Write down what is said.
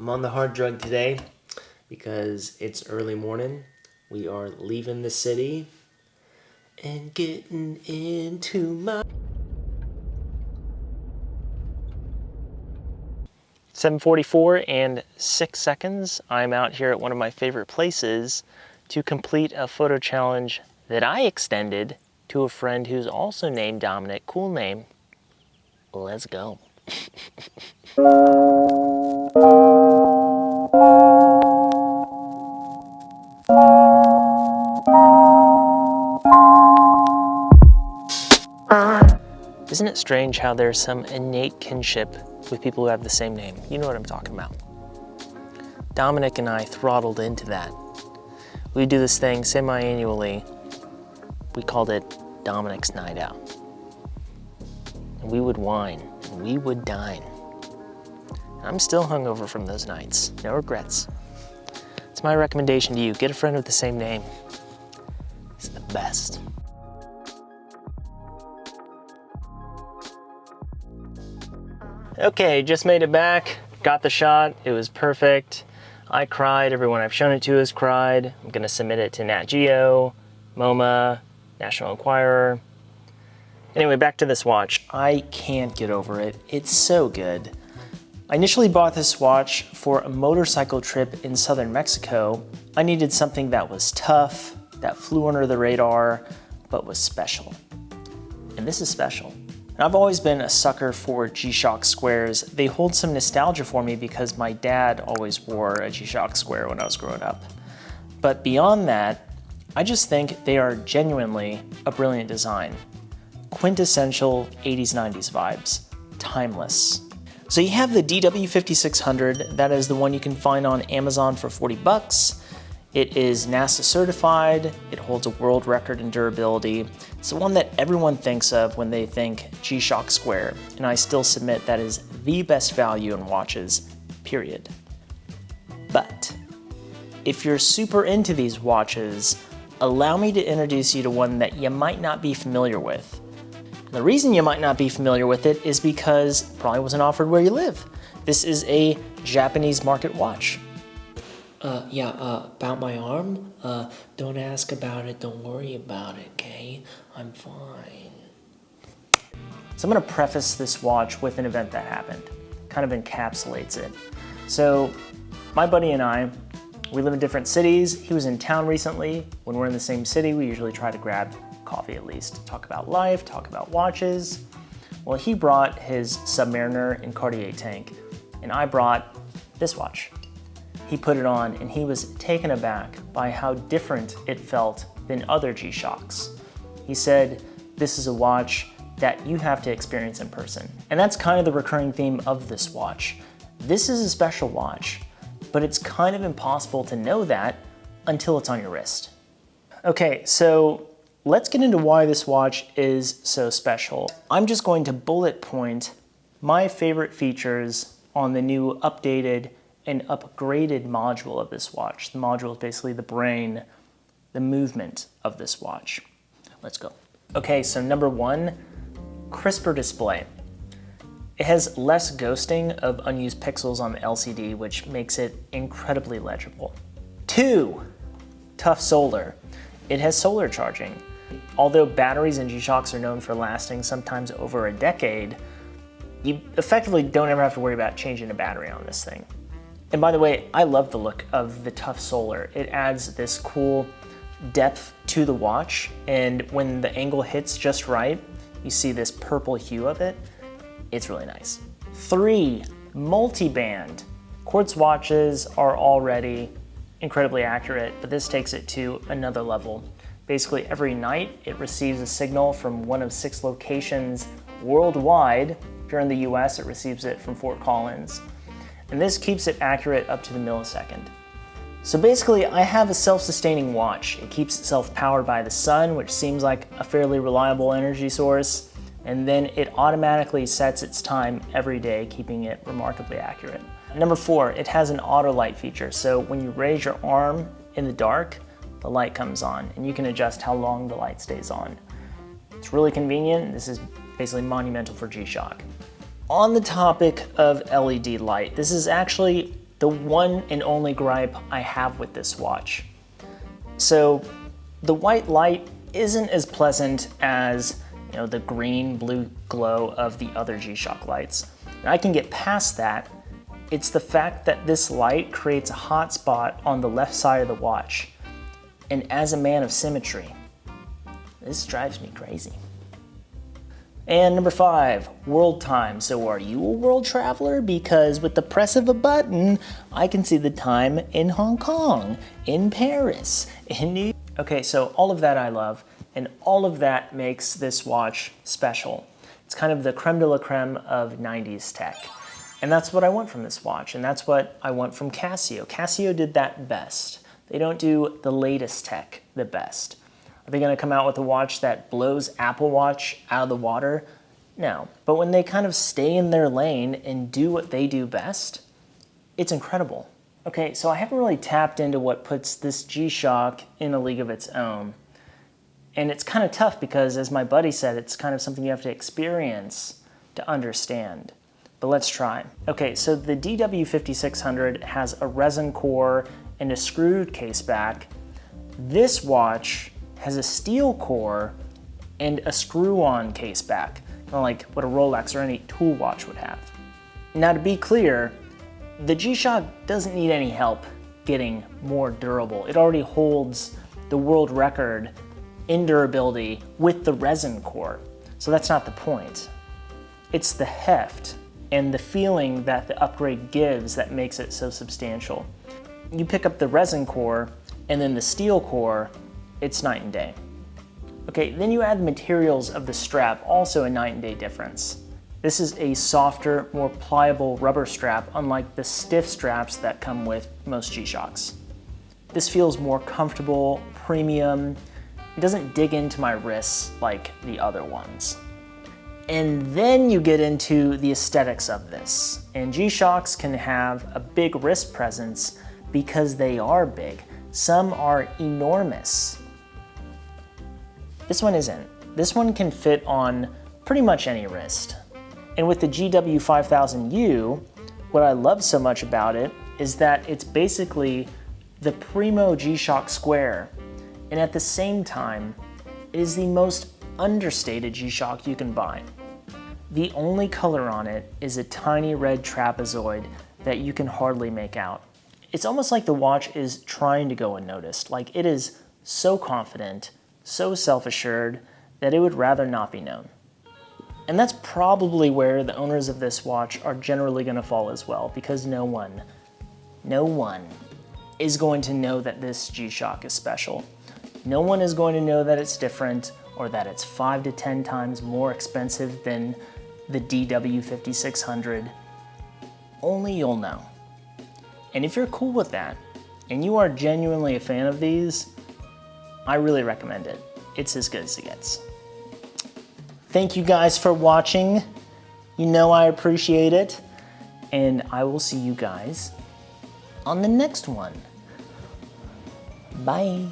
I'm on the hard drug today because it's early morning. We are leaving the city and getting into my 7:44 and 6 seconds. I'm out here at one of my favorite places to complete a photo challenge that I extended to a friend who's also named Dominic. Cool name. Let's go. Isn't it strange how there's some innate kinship with people who have the same name? You know what I'm talking about. Dominic and I throttled into that. We do this thing semi-annually. We called it Dominic's Night Out. And we would wine, and we would dine. I'm still hungover from those nights. No regrets. It's my recommendation to you. Get a friend with the same name. It's the best. Okay, just made it back. Got the shot. It was perfect. I cried. Everyone I've shown it to has cried. I'm gonna submit it to Nat Geo, MoMA, National Enquirer. Anyway, back to this watch. I can't get over it. It's so good. I initially bought this watch for a motorcycle trip in southern Mexico. I needed something that was tough, that flew under the radar, but was special. And this is special. And I've always been a sucker for G-Shock squares. They hold some nostalgia for me because my dad always wore a G-Shock square when I was growing up. But beyond that, I just think they are genuinely a brilliant design. Quintessential 80s, 90s vibes. Timeless. So you have the DW5600. That is the one you can find on Amazon for 40 bucks. It is NASA certified. It holds a world record in durability. It's the one that everyone thinks of when they think G-Shock square, and I still submit that is the best value in watches, period. But if you're super into these watches, allow me to introduce you to one that you might not be familiar with. The reason you might not be familiar with it is because it probably wasn't offered where you live. This is a Japanese market watch. About my arm? Don't ask about it, don't worry about it, okay? I'm fine. So I'm gonna preface this watch with an event that happened. Kind of encapsulates it. So my buddy and I, we live in different cities. He was in town recently. When we're in the same city, we usually try to grab coffee at least. Talk about life, talk about watches. Well, he brought his Submariner and Cartier tank, and I brought this watch. He put it on and he was taken aback by how different it felt than other G-Shocks. He said, this is a watch that you have to experience in person. And that's kind of the recurring theme of this watch. This is a special watch, but it's kind of impossible to know that until it's on your wrist. Okay, so let's get into why this watch is so special. I'm just going to bullet point my favorite features on the new updated and upgraded module of this watch. The module is basically the brain, the movement of this watch. Let's go. Okay, so number one, crisper display. It has less ghosting of unused pixels on the LCD, which makes it incredibly legible. Two, tough solar. It has solar charging. Although batteries in G-Shocks are known for lasting sometimes over a decade, you effectively don't ever have to worry about changing a battery on this thing. And by the way, I love the look of the tough solar. It adds this cool depth to the watch, and when the angle hits just right, you see this purple hue of it. It's really nice. Three, multi-band. Quartz watches are already incredibly accurate, but this takes it to another level. Basically, every night it receives a signal from one of 6 locations worldwide. If you're in the US, it receives it from Fort Collins. And this keeps it accurate up to the millisecond. So basically, I have a self-sustaining watch. It keeps itself powered by the sun, which seems like a fairly reliable energy source, and then it automatically sets its time every day, keeping it remarkably accurate. Number 4, it has an auto light feature, so when you raise your arm in the dark, the light comes on, and you can adjust how long the light stays on. It's really convenient. This is basically monumental for G-Shock. On the topic of LED light, this is actually the one and only gripe I have with this watch. So the white light isn't as pleasant as, you know, the green blue glow of the other G-Shock lights. And I can get past that. It's the fact that this light creates a hot spot on the left side of the watch. And as a man of symmetry, this drives me crazy. And number 5, world time. So are you a world traveler? Because with the press of a button, I can see the time in Hong Kong, in Paris, in New York. Okay, so all of that I love, and all of that makes this watch special. It's kind of the creme de la creme of 90s tech. And that's what I want from this watch, and that's what I want from Casio. Casio did that best. They don't do the latest tech the best. Are they gonna come out with a watch that blows Apple Watch out of the water? No, but when they kind of stay in their lane and do what they do best, it's incredible. Okay, so I haven't really tapped into what puts this G-Shock in a league of its own. And it's kind of tough because, as my buddy said, it's kind of something you have to experience to understand. But let's try. Okay, so the DW5600 has a resin core and a screwed case back. This watch has a steel core and a screw-on case back, kind of like what a Rolex or any tool watch would have. Now, to be clear, the G-Shock doesn't need any help getting more durable. It already holds the world record in durability with the resin core, so that's not the point. It's the heft and the feeling that the upgrade gives that makes it so substantial. You pick up the resin core and then the steel core, it's night and day. Okay, then you add the materials of the strap, also a night and day difference. This is a softer, more pliable rubber strap, unlike the stiff straps that come with most G-Shocks. This feels more comfortable, premium. It doesn't dig into my wrists like the other ones. And then you get into the aesthetics of this. And G-Shocks can have a big wrist presence because they are big. Some are enormous. This one isn't. This one can fit on pretty much any wrist. And with the GW5000U, what I love so much about it is that it's basically the primo G-Shock Square. And at the same time, it is the most understated G-Shock you can buy. The only color on it is a tiny red trapezoid that you can hardly make out. It's almost like the watch is trying to go unnoticed, like it is so confident, so self-assured that it would rather not be known. And that's probably where the owners of this watch are generally going to fall as well, because no one is going to know that this G-Shock is special. No one is going to know that it's different or that it's 5 to 10 times more expensive than the DW5600. Only you'll know. And if you're cool with that, and you are genuinely a fan of these, I really recommend it. It's as good as it gets. Thank you guys for watching. You know I appreciate it. And I will see you guys on the next one. Bye.